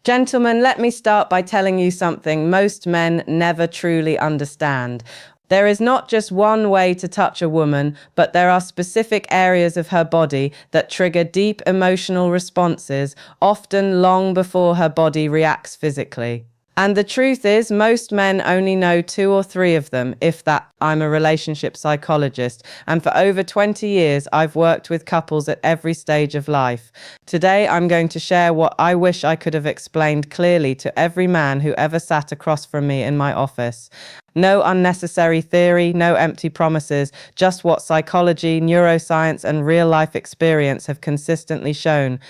Gentlemen, let me start by telling you something most men never truly understand. There is not just one way to touch a woman, but there are specific areas of her body that trigger deep emotional responses, often long before her body reacts physically. And the truth is, most men only know two or three of them, if that. I'm a relationship psychologist, and for over 20 years, I've worked with couples at every stage of life. Today, I'm going to share what I wish I could have explained clearly to every man who ever sat across from me in my office. No unnecessary theory, no empty promises, just what psychology, neuroscience, and real-life experience have consistently shown.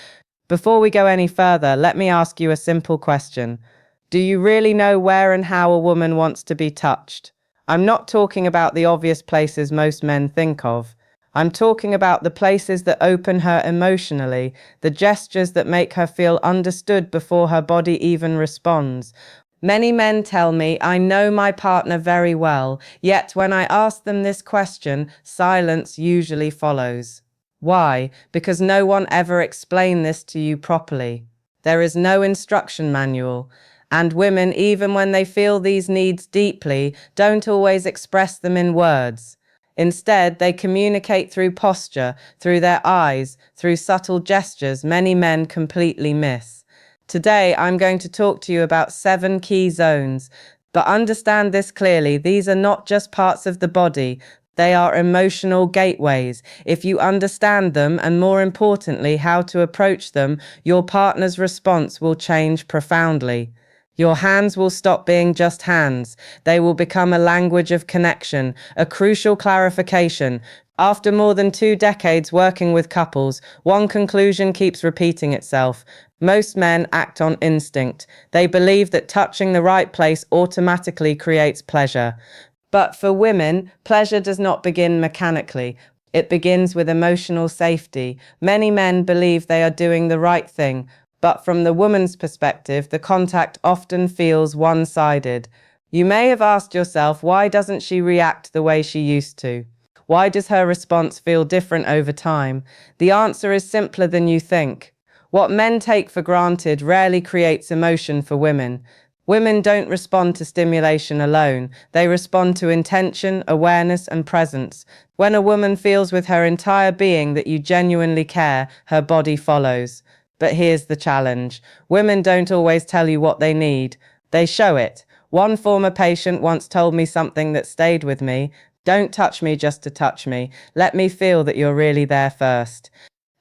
Before we go any further, let me ask you a simple question. Do you really know where and how a woman wants to be touched? I'm not talking about the obvious places most men think of. I'm talking about the places that open her emotionally, the gestures that make her feel understood before her body even responds. Many men tell me I know my partner very well, yet when I ask them this question, silence usually follows. Why? Because no one ever explained this to you properly. There is no instruction manual. And women, even when they feel these needs deeply, don't always express them in words. Instead, they communicate through posture, through their eyes, through subtle gestures many men completely miss. Today, I'm going to talk to you about 7 key zones. But understand this clearly, these are not just parts of the body. They are emotional gateways. If you understand them, and more importantly, how to approach them, your partner's response will change profoundly. Your hands will stop being just hands. They will become a language of connection, a crucial clarification. After more than 2 decades working with couples, one conclusion keeps repeating itself. Most men act on instinct. They believe that touching the right place automatically creates pleasure. But for women, pleasure does not begin mechanically. It begins with emotional safety. Many men believe they are doing the right thing, but from the woman's perspective, the contact often feels one-sided. You may have asked yourself, why doesn't she react the way she used to? Why does her response feel different over time? The answer is simpler than you think. What men take for granted rarely creates emotion for women. Women don't respond to stimulation alone. They respond to intention, awareness, and presence. When a woman feels with her entire being that you genuinely care, her body follows. But here's the challenge. Women don't always tell you what they need. They show it. One former patient once told me something that stayed with me. Don't touch me just to touch me. Let me feel that you're really there first.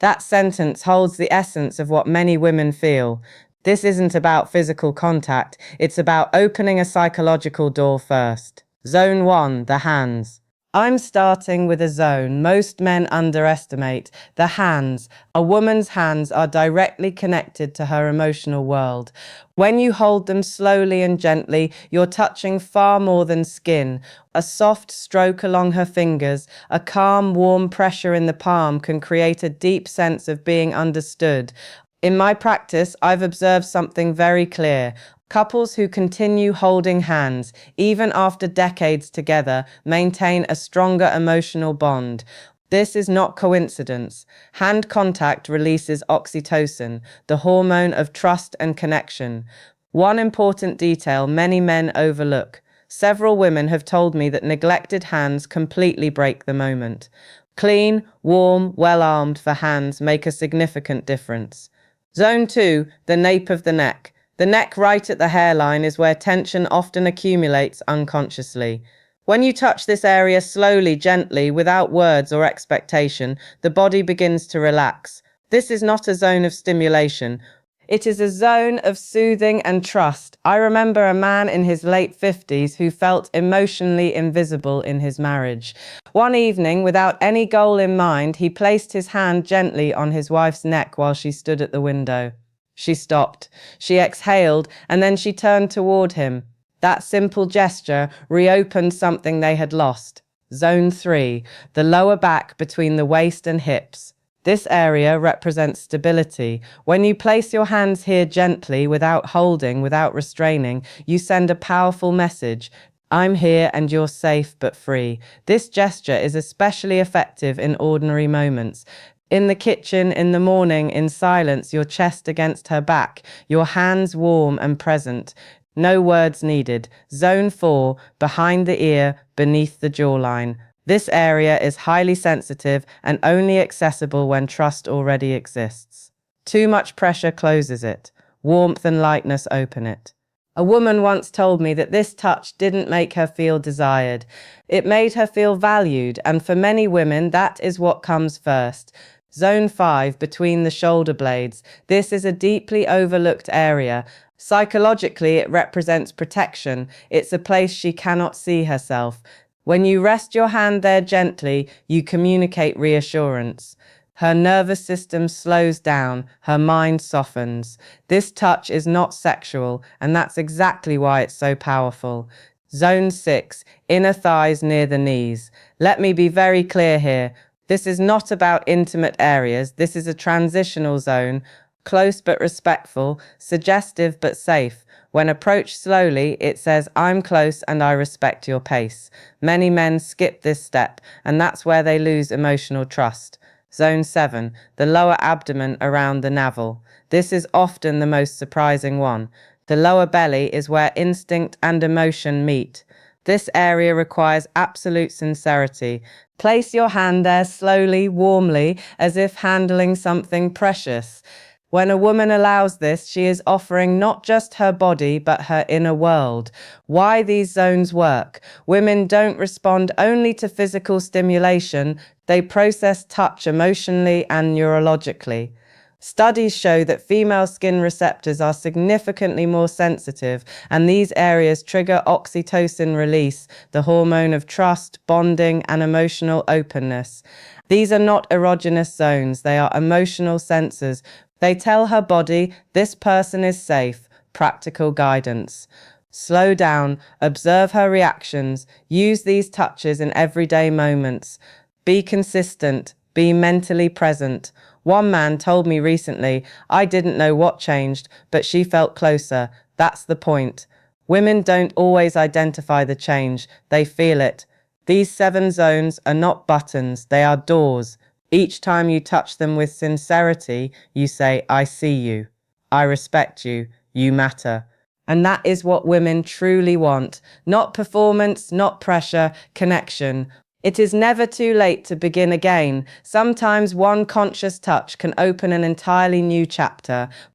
That sentence holds the essence of what many women feel. This isn't about physical contact. It's about opening a psychological door first. Zone 1, the hands. I'm starting with a zone most men underestimate, the hands. A woman's hands are directly connected to her emotional world. When you hold them slowly and gently, you're touching far more than skin. A soft stroke along her fingers, a calm, warm pressure in the palm can create a deep sense of being understood. In my practice, I've observed something very clear. Couples who continue holding hands, even after decades together, maintain a stronger emotional bond. This is not coincidence. Hand contact releases oxytocin, the hormone of trust and connection. One important detail many men overlook. Several women have told me that neglected hands completely break the moment. Clean, warm, well-armed for hands make a significant difference. Zone 2, the nape of the neck. The neck right at the hairline is where tension often accumulates unconsciously. When you touch this area slowly, gently, without words or expectation, the body begins to relax. This is not a zone of stimulation. It is a zone of soothing and trust. I remember a man in his late 50s who felt emotionally invisible in his marriage. One evening, without any goal in mind, he placed his hand gently on his wife's neck while she stood at the window. She stopped. She exhaled, and then she turned toward him. That simple gesture reopened something they had lost. Zone 3, the lower back between the waist and hips. This area represents stability. When you place your hands here gently, without holding, without restraining, you send a powerful message. I'm here and you're safe but free. This gesture is especially effective in ordinary moments. In the kitchen, in the morning, in silence, your chest against her back, your hands warm and present. No words needed. Zone 4, behind the ear, beneath the jawline. This area is highly sensitive and only accessible when trust already exists. Too much pressure closes it. Warmth and lightness open it. A woman once told me that this touch didn't make her feel desired. It made her feel valued, and for many women, that is what comes first. Zone 5, between the shoulder blades. This is a deeply overlooked area. Psychologically, it represents protection. It's a place she cannot see herself. When you rest your hand there gently, you communicate reassurance. Her nervous system slows down, her mind softens. This touch is not sexual, and that's exactly why it's so powerful. Zone 6, inner thighs near the knees. Let me be very clear here. This is not about intimate areas. This is a transitional zone, close but respectful, suggestive but safe. When approached slowly, it says, I'm close and I respect your pace. Many men skip this step, and that's where they lose emotional trust. Zone 7, the lower abdomen around the navel. This is often the most surprising one. The lower belly is where instinct and emotion meet. This area requires absolute sincerity. Place your hand there slowly, warmly, as if handling something precious. When a woman allows this, she is offering not just her body, but her inner world. Why these zones work? Women don't respond only to physical stimulation, they process touch emotionally and neurologically. Studies show that female skin receptors are significantly more sensitive, and these areas trigger oxytocin release, the hormone of trust, bonding, and emotional openness. These are not erogenous zones, they are emotional sensors. They tell her body, this person is safe. Practical guidance. Slow down, observe her reactions, use these touches in everyday moments. Be consistent, be mentally present. One man told me recently, I didn't know what changed, but she felt closer. That's the point. Women don't always identify the change, they feel it. These 7 zones are not buttons, they are doors. Each time you touch them with sincerity, you say, I see you, I respect you, you matter. And that is what women truly want. Not performance, not pressure, connection. It is never too late to begin again. Sometimes one conscious touch can open an entirely new chapter.